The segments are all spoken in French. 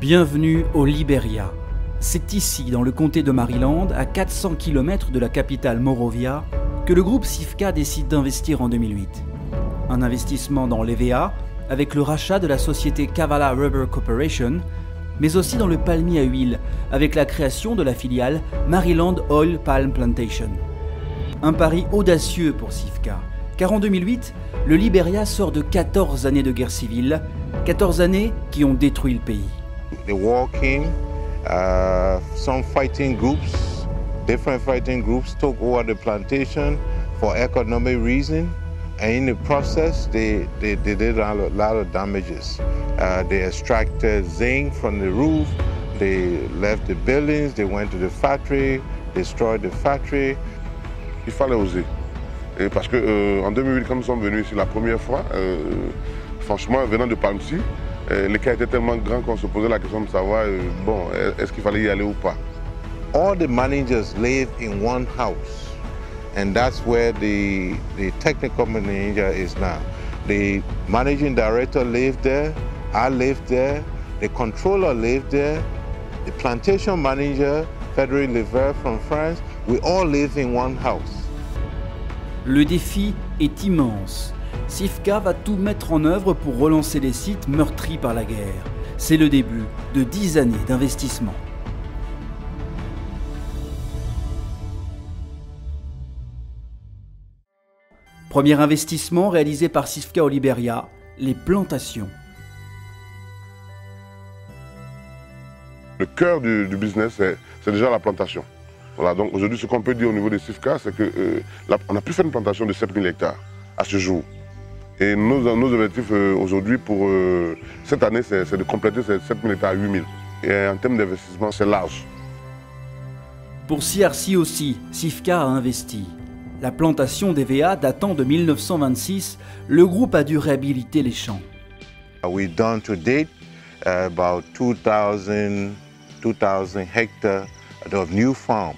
Bienvenue au Liberia. C'est ici, dans le comté de Maryland, à 400 km de la capitale Monrovia, que le groupe Sifka décide d'investir en 2008. Un investissement dans l'EVA, avec le rachat de la société Kavala Rubber Corporation, mais aussi dans le palmier à huile, avec la création de la filiale Maryland Oil Palm Plantation. Un pari audacieux pour Sifka, car en 2008, le Liberia sort de 14 années de guerre civile, 14 années qui ont détruit le pays. The war came, some fighting groups, different fighting groups took over the plantation for economic reasons, and in the process they did a lot of damages. They extracted zinc from the roof, they left the buildings, they went to the factory, destroyed the factory. Il fallait oser. Et parce que en 2008, quand nous sommes venus ici la première fois, franchement, venant de Palm-Sea, les cas étaient tellement grands qu'on se posait la question de savoir, bon, est-ce qu'il fallait y aller ou pas. All the managers live in one house, and that's where the technical manager is now. The managing director lived there, I lived there, the controller lived there, the plantation manager, Frédéric Lever from France, we all live in one house. Le défi est immense. Sifka va tout mettre en œuvre pour relancer les sites meurtris par la guerre. C'est le début de 10 années d'investissement. Premier investissement réalisé par Sifka au Liberia, les plantations. Le cœur du business, c'est déjà la plantation. Voilà, donc aujourd'hui, ce qu'on peut dire au niveau de Sifka, c'est qu'on a pu faire une plantation de 7000 hectares à ce jour. Et nos objectifs aujourd'hui pour cette année, c'est de compléter ces 7000 hectares à 8000. Et en termes d'investissement, c'est large. Pour CRC aussi, Sifka a investi. La plantation d'EVA datant de 1926, le groupe a dû réhabiliter les champs. We've done to date about 2,000 hectares of new farm.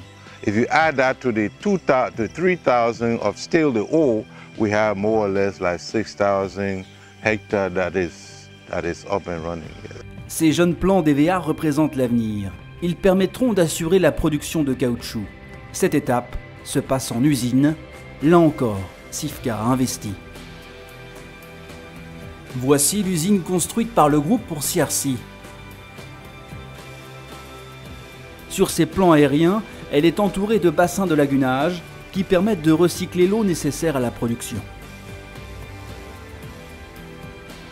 If you add that to the 3,000 of still the old, we have more or less like 6,000 hectares that is up and running. Ces jeunes plants d'EVA représentent l'avenir. Ils permettront d'assurer la production de caoutchouc. Cette étape se passe en usine. Là encore, Sifka a investi. Voici l'usine construite par le groupe pour CRC. Sur ces plans aériens, elle est entourée de bassins de lagunage qui permettent de recycler l'eau nécessaire à la production.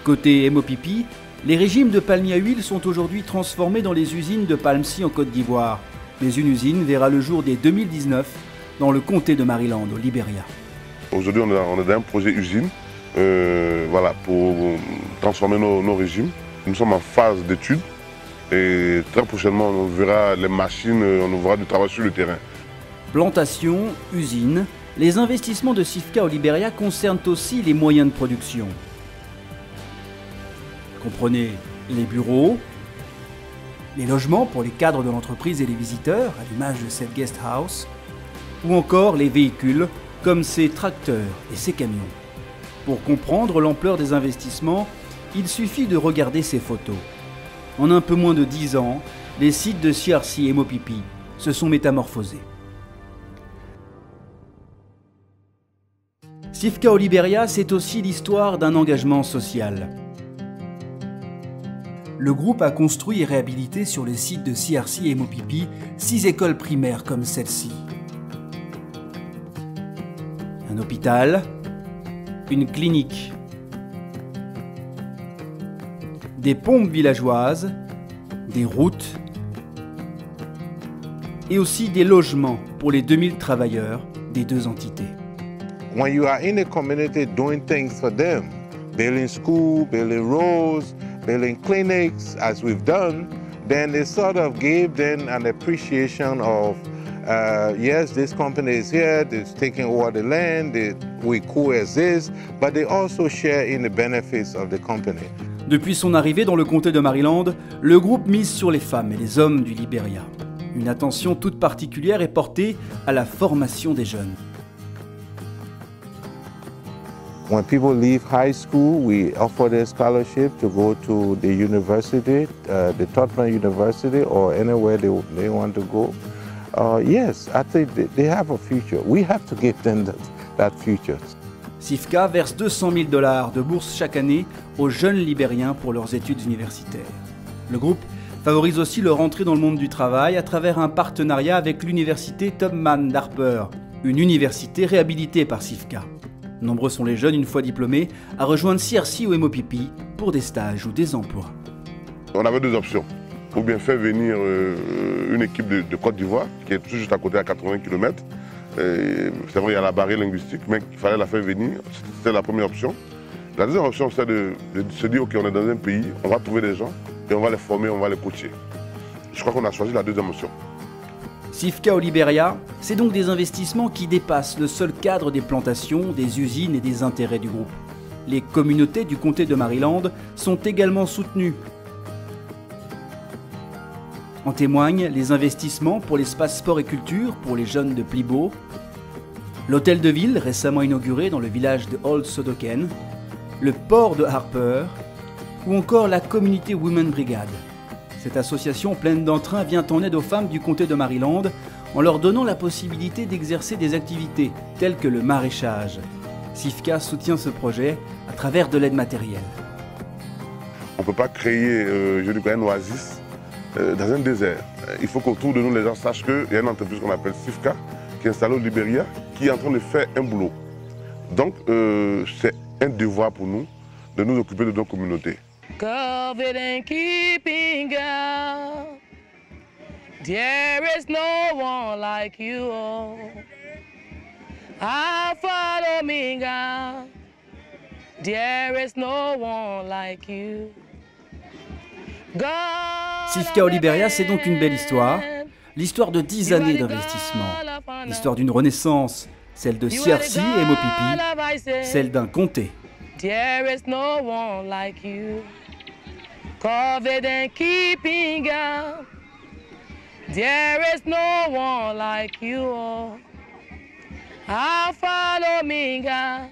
Côté MOPP, les régimes de palmier à huile sont aujourd'hui transformés dans les usines de Palm-Sea en Côte d'Ivoire. Mais une usine verra le jour dès 2019 dans le comté de Maryland, au Liberia. Aujourd'hui, on est dans un projet usine voilà, pour transformer nos régimes. Nous sommes en phase d'étude et très prochainement, on verra les machines, on verra du travail sur le terrain. Plantation, usine, les investissements de Sifka au Liberia concernent aussi les moyens de production. Comprenez les bureaux, les logements pour les cadres de l'entreprise et les visiteurs, à l'image de cette guest house, ou encore les véhicules comme ces tracteurs et ces camions. Pour comprendre l'ampleur des investissements, il suffit de regarder ces photos. En un peu moins de 10 ans, les sites de CRC et MOPP se sont métamorphosés. Sifka au Liberia, c'est aussi l'histoire d'un engagement social. Le groupe a construit et réhabilité sur les sites de CRC et MOPP 6 écoles primaires comme celle-ci. Un hôpital, une clinique, des pompes villageoises, des routes et aussi des logements pour les 2000 travailleurs des deux entités. When you are in a community doing things for them, building school, building roads, building clinics, as we've done, then it sort of gave them an appreciation of, yes, this company is here, it's taking over the land, we coexist, but they also share in the benefits of the company. Depuis son arrivée dans le comté de Maryland, le groupe mise sur les femmes et les hommes du Liberia. Une attention toute particulière est portée à la formation des jeunes. When people leave high school, we offer their scholarship to go to the university, the Tottenham University, or anywhere they want to go. Yes, I think they have a future. We have to give them that future. SIFCA verse 200 000 $ de bourse chaque année aux jeunes Libériens pour leurs études universitaires. Le groupe favorise aussi leur entrée dans le monde du travail à travers un partenariat avec l'université Tubman d'Harper, une université réhabilitée par SIFCA. Nombreux sont les jeunes, une fois diplômés, à rejoindre CRC ou MOPP pour des stages ou des emplois. On avait deux options. Ou bien faire venir une équipe de Côte d'Ivoire, qui est tout juste à côté à 80 km. C'est vrai, il y a la barrière linguistique, mais il fallait la faire venir. C'était la première option. La deuxième option, c'est de se dire, OK, on est dans un pays, on va trouver des gens et on va les former, on va les coacher. Je crois qu'on a choisi la deuxième option. SIFCA au Libéria, c'est donc des investissements qui dépassent le seul cadre des plantations, des usines et des intérêts du groupe. Les communautés du comté de Maryland sont également soutenues. En témoignent les investissements pour l'espace sport et culture pour les jeunes de Plibo, l'hôtel de ville récemment inauguré dans le village de Old Sodoken, le port de Harper ou encore la Community Women Brigade. Cette association pleine d'entrain vient en aide aux femmes du comté de Maryland en leur donnant la possibilité d'exercer des activités telles que le maraîchage. SIFCA soutient ce projet à travers de l'aide matérielle. On ne peut pas créer un oasis dans un désert. Il faut qu'autour de nous, les gens sachent qu'il y a une entreprise qu'on appelle SIFCA qui est installée au Libéria, qui est en train de faire un boulot. Donc, c'est un devoir pour nous de nous occuper de nos communautés. Covered and keeping God, there is no one like you. Alpha and Omega, there is no one like you. SIFCA au Libéria, c'est donc une belle histoire. L'histoire de 10 années d'investissement. L'histoire d'une renaissance, celle de CRC et MOPP, celle d'un comté. There is no one like you. Covered and keeping God, there is no one like you. Alpha and Omega,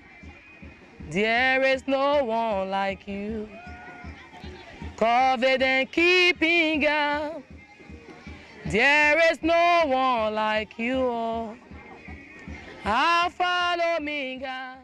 there is no one like you. Covered and keeping God, there is no one like you. Alpha and Omega.